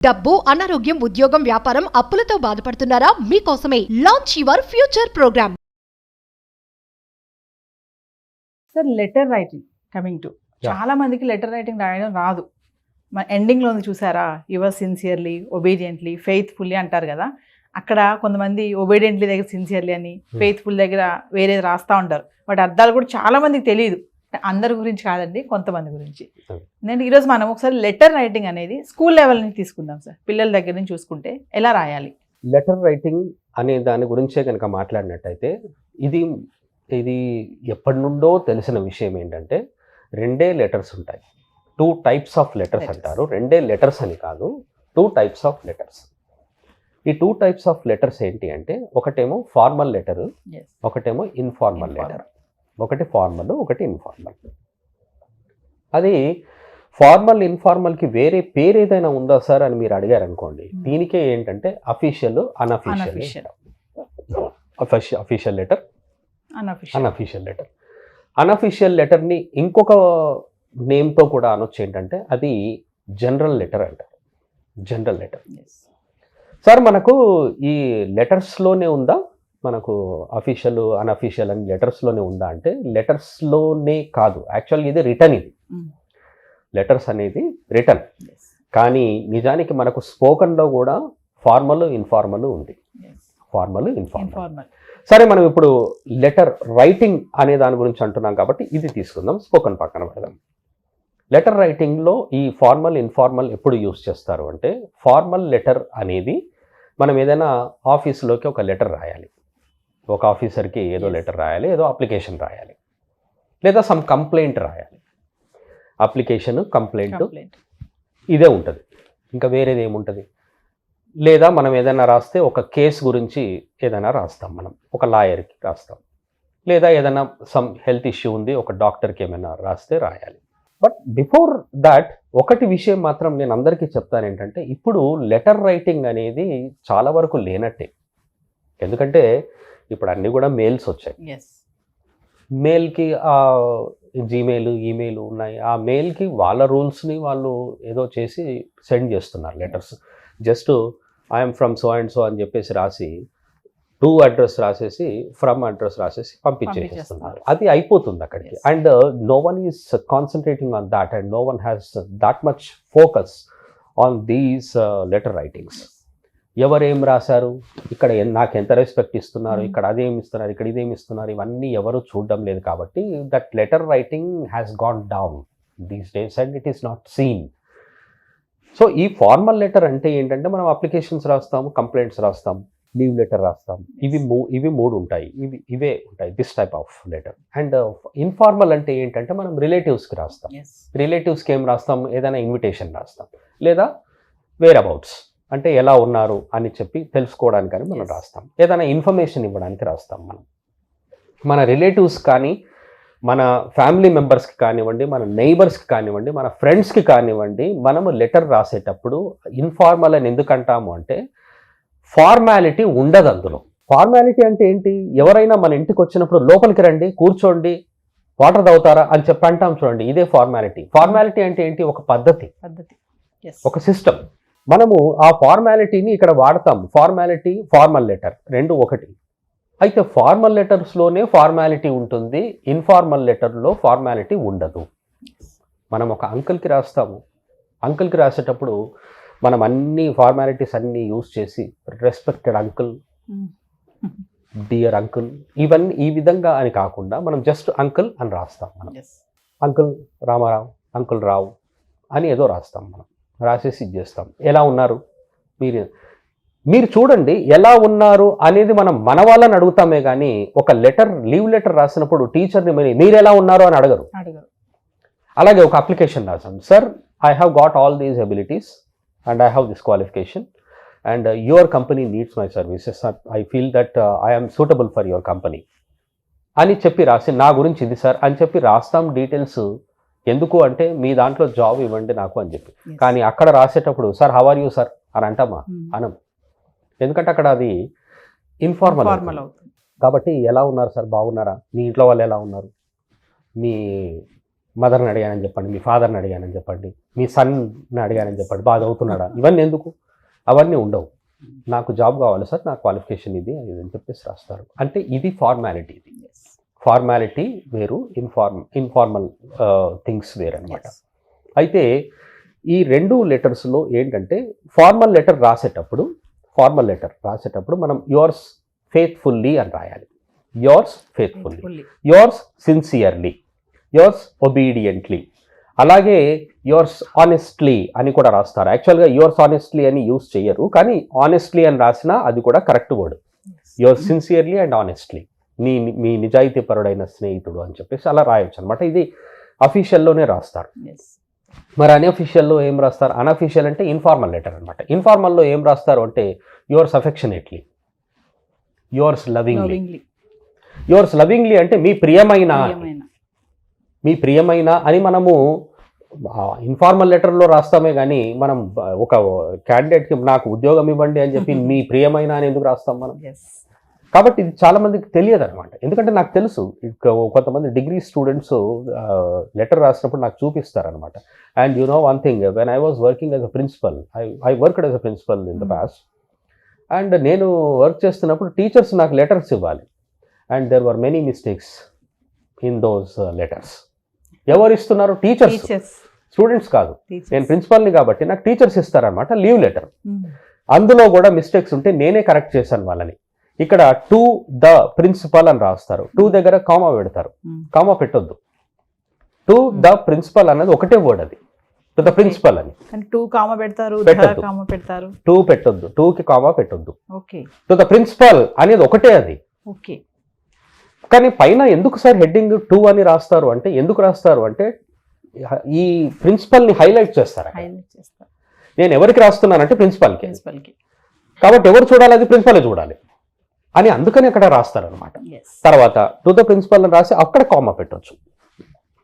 డబ్బు, అనారోగ్యం, ఉద్యోగం, వ్యాపారం, అప్పులతో బాధపడుతున్నారా? మీకోసమే launch your future program. Sir letter writing coming to చాలా మందికి లెటర్ రైటింగ్ రాయడం రాదు. మన ఎండింగ్లో ఉంది చూసారా, యువర్ సిన్సియర్లీ, ఒబీడియంట్లీ, ఫెయిత్ఫుల్లీ అంటారు కదా. అక్కడ కొంతమంది ఒబీడియంట్లీ దగ్గర సిన్సియర్లీ అని, ఫెయిత్ఫుల్ దగ్గర వేరేది రాస్తూ ఉంటారు. వాటి అర్థాలు కూడా చాలా మందికి తెలియదు. అందరి గురించి కాదండి, కొంతమంది గురించి. నేను ఈరోజు మనం ఒకసారి లెటర్ రైటింగ్ అనేది స్కూల్ లెవెల్ నుంచి తీసుకుందాం సార్. పిల్లల దగ్గర నుంచి చూసుకుంటే ఎలా రాయాలి లెటర్ రైటింగ్ అనే దాని గురించే కనుక మాట్లాడినట్టయితే ఇది ఎప్పటి నుండో తెలిసిన విషయం ఏంటంటే, రెండే లెటర్స్ ఉంటాయి. 2 types ఆఫ్ లెటర్స్ అంటారు. రెండే లెటర్స్ అని కాదు, 2 types ఆఫ్ లెటర్స్. ఈ 2 types ఆఫ్ లెటర్స్ ఏంటి అంటే, ఒకటేమో ఫార్మల్ లెటర్, ఒకటేమో ఇన్ఫార్మల్ లెటర్. ఒకటి ఫార్మల్, ఒకటి ఇన్ఫార్మల్. అది ఫార్మల్ ఇన్ఫార్మల్కి వేరే పేరు ఏదైనా ఉందా సార్ అని మీరు అడిగారు అనుకోండి, దీనికే ఏంటంటే official, unofficial. Official letter, unofficial letter. Unofficial లెటర్ని ఇంకొక నేమ్తో కూడా అనొచ్చు, ఏంటంటే అది జనరల్ లెటర్ అంటారు. General letter. సార్ మనకు ఈ లెటర్స్లోనే ఉందా, మనకు అఫీషియల్ అన్అఫీషియల్ అని లెటర్స్లోనే ఉందా అంటే, లెటర్స్లోనే కాదు. యాక్చువల్గా ఇది రిటర్న్. ఇది లెటర్స్ అనేది రిటర్న్. కానీ నిజానికి మనకు స్పోకన్లో కూడా ఫార్మల్, ఇన్ఫార్మల్ ఉంది. Formal, informal. సరే, మనం ఇప్పుడు లెటర్ రైటింగ్ అనే దాని గురించి అంటున్నాం కాబట్టి ఇది తీసుకుందాం, స్పోకన్ పక్కన పెడదాం. లెటర్ రైటింగ్లో ఈ ఫార్మల్, ఇన్ఫార్మల్ ఎప్పుడు యూస్ చేస్తారు అంటే, ఫార్మల్ లెటర్ అనేది మనం ఏదైనా ఆఫీసులోకి ఒక లెటర్ రాయాలి, ఒక ఆఫీసర్కి ఏదో లెటర్ రాయాలి, ఏదో అప్లికేషన్ రాయాలి, లేదా సమ్ కంప్లైంట్ రాయాలి. అప్లికేషన్, కంప్లైంట్ ఇదే ఉంటుంది, ఇంకా వేరేది ఏముంటుంది. లేదా మనం ఏదైనా రాస్తే ఒక కేసు గురించి ఏదైనా రాస్తాం, మనం ఒక లాయర్కి రాస్తాం, లేదా ఏదైనా సమ్ హెల్త్ ఇష్యూ ఉంది, ఒక డాక్టర్కి ఏమైనా రాస్తే రాయాలి. బట్ బిఫోర్ దాట్ ఒకటి విషయం మాత్రం నేను అందరికీ చెప్తాను ఏంటంటే, ఇప్పుడు లెటర్ రైటింగ్ అనేది చాలా వరకు లేనట్టే. ఎందుకంటే ఇప్పుడు అన్నీ కూడా మెయిల్స్ వచ్చాయి. మెయిల్కి జీమెయిల్, ఈమెయిల్ ఉన్నాయి. ఆ మెయిల్కి వాళ్ళ రూల్స్ని వాళ్ళు ఏదో చేసి సెండ్ చేస్తున్నారు letters. Just I'm from so and so అని చెప్పేసి రాసి, టు అడ్రస్ రాసేసి, ఫ్రమ్ అడ్రస్ రాసేసి పంపించేస్తున్నారు. అది అయిపోతుంది అక్కడికి. And no one is concentrating on that, and no one has that much focus on these letter writings. ఎవరేం రాశారు, ఇక్కడ నాకు ఎంత రెస్పెక్ట్ ఇస్తున్నారు, ఇక్కడ అదేమి ఇస్తున్నారు, ఇక్కడ ఇదేమి ఇస్తున్నారు, ఇవన్నీ ఎవరు చూడడం లేదు. కాబట్టి that letter writing has gone down these days and it is not seen. So ఈ ఫార్మల్ లెటర్ అంటే ఏంటంటే, మనం అప్లికేషన్స్ రాస్తాము, కంప్లైంట్స్ రాస్తాం, లీవ్ లెటర్ రాస్తాం. ఇవి 3 ఉంటాయి. ఇవే ఉంటాయి, this type of letter. And informal అంటే ఏంటంటే, మనం రిలేటివ్స్కి రాస్తాం. రిలేటివ్స్కి ఏం రాస్తాం, ఏదైనా ఇన్విటేషన్ రాస్తాం, లేదా వేర్ అబౌట్స్ అంటే ఎలా ఉన్నారు అని చెప్పి తెలుసుకోవడానికని మనం రాస్తాం. ఏదైనా ఇన్ఫర్మేషన్ ఇవ్వడానికి రాస్తాం. మన రిలేటివ్స్ కానీ, మన ఫ్యామిలీ మెంబర్స్కి కానివ్వండి, మన నైబర్స్కి కానివ్వండి, మన ఫ్రెండ్స్కి కానివ్వండి, మనము లెటర్ రాసేటప్పుడు ఇన్ఫార్మల్ అని ఎందుకు అంటాము అంటే, ఫార్మాలిటీ ఉండదు అందులో. ఫార్మాలిటీ అంటే ఏంటి, ఎవరైనా మన ఇంటికి వచ్చినప్పుడు లోపలికి రండి, కూర్చోండి, వాటర్ తాగుతారా అని చెప్పి అంటాం చూడండి, ఇదే ఫార్మాలిటీ. ఫార్మాలిటీ అంటే ఏంటి, ఒక పద్ధతి, ఒక సిస్టమ్. మనము ఆ ఫార్మాలిటీని ఇక్కడ వాడతాం. ఫార్మాలిటీ, ఫార్మల్ లెటర్ రెండు ఒకటి. అయితే ఫార్మల్ లెటర్స్లోనే ఫార్మాలిటీ ఉంటుంది, ఇన్ఫార్మల్ లెటర్లో ఫార్మాలిటీ ఉండదు. మనం ఒక అంకుల్కి రాస్తాము, అంకుల్కి రాసేటప్పుడు మనం అన్ని ఫార్మాలిటీస్ అన్నీ యూజ్ చేసి, రెస్పెక్టెడ్ అంకుల్, డియర్ అంకుల్, ఇవన్నీ ఈ విధంగా అని కాకుండా మనం జస్ట్ అంకుల్ అని రాస్తాం. మనం అంకుల్ రామారావు, అంకుల్ రావు అని ఏదో రాస్తాం. మనం రాసేసి ఇచ్చేస్తాం. ఎలా ఉన్నారు మీరు చూడండి, ఎలా ఉన్నారు అనేది మనం మన వాళ్ళని అడుగుతామే కానీ, ఒక లెటర్, లీవ్ లెటర్ రాసినప్పుడు టీచర్ని మీరు ఎలా ఉన్నారు అని అడగరు. అలాగే ఒక అప్లికేషన్ రాసాం, sir I have got all these abilities and I have this qualification and your company needs my services, I feel that I am suitable for your company అని చెప్పి రాసి, నా గురించి ఇది సార్ అని చెప్పి రాస్తాం డీటెయిల్స్. ఎందుకు అంటే, మీ దాంట్లో జాబ్ ఇవ్వండి నాకు అని చెప్పి. కానీ అక్కడ రాసేటప్పుడు sir how are you sir అని అంటామా, అనం. ఎందుకంటే అక్కడ అది ఇన్ఫార్మల్ కాబట్టి ఎలా ఉన్నారు సార్, బాగున్నారా, మీ ఇంట్లో వాళ్ళు ఎలా ఉన్నారు, మీ మదర్ని అడిగానని చెప్పండి, మీ ఫాదర్ని అడిగానని చెప్పండి, మీ సన్ని అడిగానని చెప్పండి, బాగా చదువుతున్నాడా, ఇవన్నీ ఎందుకు, అవన్నీ ఉండవు. నాకు జాబ్ కావాలి సార్, నా క్వాలిఫికేషన్ ఇది అని చెప్పేసి రాస్తారు. అంటే ఇది ఫార్మాలిటీ, ఇది ఫార్మాలిటీ వేరు, ఇన్ఫార్మల్ థింగ్స్ వేరు అనమాట. అయితే ఈ రెండు లెటర్స్లో ఏంటంటే ఫార్మల్ లెటర్ రాసేటప్పుడు మనం యోర్స్ ఫెయిత్ఫుల్లీ అని రాయాలి. Yours faithfully, yours sincerely, yours obediently, అలాగే యోర్స్ ఆనెస్ట్లీ అని కూడా రాస్తారు. యాక్చువల్గా యోర్స్ ఆనెస్ట్లీ అని యూజ్ చేయరు, కానీ ఆనెస్ట్లీ అని రాసినా అది కూడా correct word. Yours sincerely and honestly, మీ నిజాయితీ పరుడైన స్నేహితుడు అని చెప్పేసి అలా రాయొచ్చు అనమాట. ఇది అఫీషియల్లోనే రాస్తారు. మరి అన్అఫీషియల్లో ఏం రాస్తారు? అన్అఫీషియల్ అంటే ఇన్ఫార్మల్ లెటర్ అనమాట. ఇన్ఫార్మల్లో ఏం రాస్తారు అంటే యోర్స్ అఫెక్షనేట్లీ, యోర్స్ లవింగ్లీ అంటే మీ ప్రియమైన అని మనము ఇన్ఫార్మల్ లెటర్లో రాస్తామే కానీ మనం ఒక క్యాండిడేట్కి నాకు ఉద్యోగం ఇవ్వండి అని చెప్పి మీ ప్రియమైన అని ఎందుకు రాస్తాం మనం? కాబట్టి ఇది చాలా మందికి తెలియదు అనమాట. ఎందుకంటే నాకు తెలుసు, కొంతమంది డిగ్రీ స్టూడెంట్స్ లెటర్ రాసినప్పుడు నాకు చూపిస్తారనమాట. And you know one thing, when I was working as a principal, I worked as a principal in the past. And నేను వర్క్ చేస్తున్నప్పుడు టీచర్స్ నాకు లెటర్స్ ఇవ్వాలి. And there were many mistakes in those letters. ఎవరు ఇస్తున్నారు? Teachers, students కాదు. నేను ప్రిన్సిపల్ని కాబట్టి నాకు టీచర్స్ ఇస్తారనమాట లీవ్ లెటర్. అందులో కూడా మిస్టేక్స్ ఉంటే నేనే కరెక్ట్ చేశాను వాళ్ళని. ఇక్కడ టు ద ప్రిన్సిపల్ అని రాస్తారు, టు దగ్గర కామా పెడతారు, కామా పెట్టొద్దు. టు ద ప్రిన్సిపల్ అన్నది ఒకటే వర్డ్, అది టు ద ప్రిన్సిపల్ అని. టూ కామా పెడతారు, టూ పెట్టొద్దు, టూకి కామా పెట్టొద్దు. ఓకే, టు ద ప్రిన్సిపల్ అనేది ఒకటే అది. ఓకే, కానీ పైన ఎందుకు సార్ హెడ్డింగ్ టూ అని రాస్తారు అంటే, ఎందుకు రాస్తారు అంటే ఈ ప్రిన్సిపల్ని హైలైట్ చేస్తారు. నేను ఎవరికి రాస్తున్నానంటే ప్రిన్సిపల్కి, కాబట్టి ఎవరు చూడాలి? అది ప్రిన్సిపలే చూడాలి అని అందుకని అక్కడ రాస్తారనమాట. తర్వాత టు ద ప్రిన్సిపల్ అని రాసి అక్కడ కామా పెట్టవచ్చు.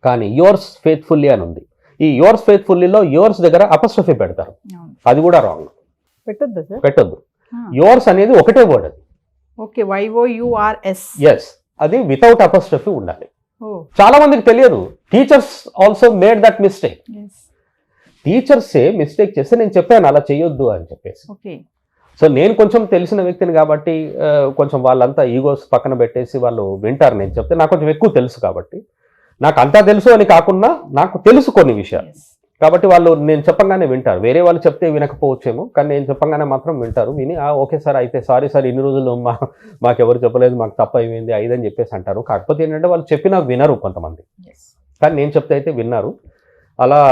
కానీ యోర్స్ ఫెయిత్ఫుల్లీ అని ఉంది. ఈ యోర్స్ ఫెయిత్ఫుల్లీలో యోర్స్ దగ్గర అపస్ట్రఫీ పెడతారు, అది కూడా రాంగ్, పెట్టొద్దు. యోర్స్ అనేది ఒకటే వర్డ్ అది. ఓకే, YOURS, ఎస్, అది వితౌట్ అపస్ట్రఫీ ఉండాలి. చాలా మందికి తెలియదు. Teachers also made that mistake. టీచర్సే మిస్టేక్ చేస్తే నేను చెప్పాను అలా చేయొద్దు అని చెప్పేసి. సో నేను కొంచెం తెలిసిన వ్యక్తిని కాబట్టి కొంచెం వాళ్ళంతా ఈగోస్ పక్కన పెట్టేసి వాళ్ళు వింటారు నేను చెప్తే. నాకు కొంచెం ఎక్కువ తెలుసు కాబట్టి, నాకు అంతా తెలుసు అని కాకుండా నాకు తెలుసు కొన్ని విషయాలు కాబట్టి వాళ్ళు నేను చెప్పంగానే వింటారు. వేరే వాళ్ళు చెప్తే వినకపోవచ్చేమో, కానీ నేను చెప్పంగానే మాత్రం వింటారు. విని ఓకే సార్, అయితే సారీ సార్, ఇన్ని రోజులు మాకెవరు చెప్పలేదు, మాకు తప్పు అయిపోయింది ఐదని చెప్పేసి అంటారు. కాకపోతే ఏంటంటే వాళ్ళు చెప్పినా వినరు కొంతమంది, కానీ నేను చెప్తే అయితే విన్నారు. అలా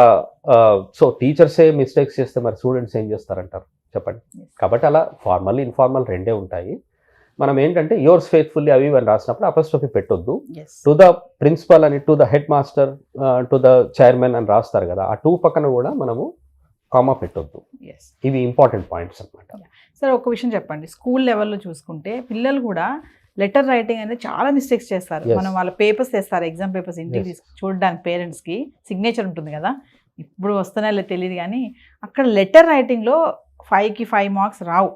సో టీచర్సే మిస్టేక్స్ చేస్తే మరి స్టూడెంట్స్ ఏం చేస్తారంటారు చెప్పండి. కాబట్టి అలా ఫార్మల్ ఇన్ఫార్మల్ రెండే ఉంటాయి. మనం ఏంటంటే యోర్స్ ఫెయిత్ఫుల్లీ అవి అని రాసినప్పుడు అపస్ట్రఫీ పెట్టొద్దు. టు ద ప్రిన్సిపల్ అని, to the head master, to the chairman అని రాస్తారు కదా, ఆ టూ పక్కన కూడా మనము కామా పెట్టొద్దు. ఇవి ఇంపార్టెంట్ పాయింట్స్ అనమాట. సార్ ఒక విషయం చెప్పండి, స్కూల్ లెవెల్లో చూసుకుంటే పిల్లలు కూడా లెటర్ రైటింగ్ అనేది చాలా మిస్టేక్స్ చేస్తారు. మనం వాళ్ళ పేపర్స్ తెస్తారు, ఎగ్జామ్ పేపర్స్ ఇంటికి చూడడానికి, పేరెంట్స్కి సిగ్నేచర్ ఉంటుంది కదా, ఇప్పుడు వస్తున్నాయో తెలియదు, కానీ అక్కడ లెటర్ రైటింగ్లో 5కి 5 మార్క్స్ రావు.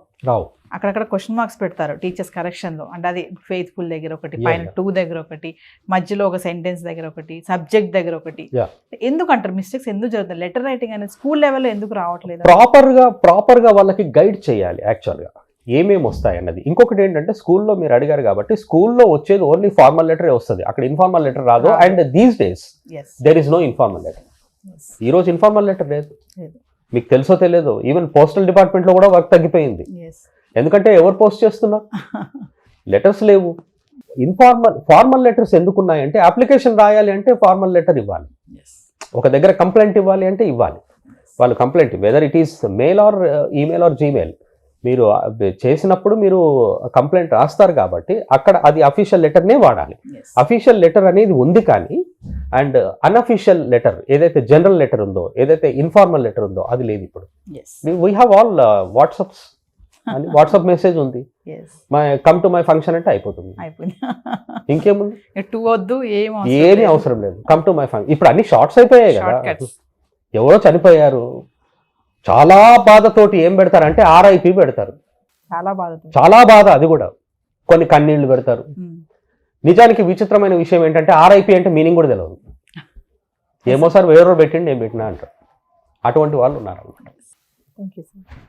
అక్కడక్కడ క్వశ్చన్ మార్క్స్ పెడతారు టీచర్స్ కరెక్షన్లో. అంటే అది ఫెయిత్ఫుల్ దగ్గర ఒకటి, పైన 2 దగ్గర ఒకటి, మధ్యలో ఒక సెంటెన్స్ దగ్గర ఒకటి, సబ్జెక్ట్ దగ్గర ఒకటి. ఎందుకు అంటారు మిస్టేక్స్ ఎందుకు జరుగుతుంది? లెటర్ రైటింగ్ అనేది స్కూల్ లెవెల్లో ఎందుకు రావట్లేదు? ప్రాపర్గా వాళ్ళకి గైడ్ చేయాలి యాక్చువల్గా ఏమేమి వస్తాయి అన్నది. ఇంకొకటి ఏంటంటే స్కూల్లో మీరు అడిగారు కాబట్టి, స్కూల్లో వచ్చేది ఓన్లీ ఫార్మల్ లెటరే వస్తుంది, అక్కడ ఇన్ఫార్మల్ లెటర్ రాదు. And these days there is no informal letter. ఈరోజు ఇన్ఫార్మల్ లెటర్ లేదు, మీకు తెలుసో తెలియదు. ఈవెన్ పోస్టల్ డిపార్ట్మెంట్లో కూడా వర్క్ తగ్గిపోయింది. ఎందుకంటే ఎవరు పోస్ట్ చేస్తున్నారు? లెటర్స్ లేవు. ఫార్మల్ లెటర్స్ ఎందుకున్నాయంటే, అప్లికేషన్ రాయాలి అంటే ఫార్మల్ లెటర్ ఇవ్వాలి, ఒక దగ్గర కంప్లైంట్ ఇవ్వాలి అంటే ఇవ్వాలి. వాళ్ళు complaint whether it is male or email are Gmail, మీరు చేసినప్పుడు మీరు కంప్లైంట్ రాస్తారు కాబట్టి అక్కడ అది అఫీషియల్ లెటర్నే వాడాలి. అఫీషియల్ లెటర్ అనేది ఉంది, కానీ అండ్ అన్అఫీషియల్ లెటర్ ఏదైతే జనరల్ లెటర్ ఉందో, ఏదైతే ఇన్ఫార్మల్ లెటర్ ఉందో అది లేదు. ఇప్పుడు వీ హ్యావ్ ఆల్ వాట్సాప్స్ అని వాట్సాప్ మెసేజ్ ఉంది, కమ్ టు మై ఫంక్షన్ అంటే అయిపోతుంది, ఇంకేముంది, ఏమీ అవసరం లేదు. కమ్ టు మై ఫంక్షన్, ఇప్పుడు అన్ని షార్ట్స్ అయిపోయాయి కదా. ఎవరో చనిపోయారు, చాలా బాధతోటి ఏం పెడతారంటే RIP పెడతారు, చాలా బాధ, అది కూడా కొన్ని కన్నీళ్లు పెడతారు. నిజానికి విచిత్రమైన విషయం ఏంటంటే RIP అంటే మీనింగ్ కూడా తెలియదు. ఏమో సార్ వేరే పెట్టండి నేను పెట్టినా అంటారు. అటువంటి వాళ్ళు ఉన్నారు అనమాట. Thank you sir.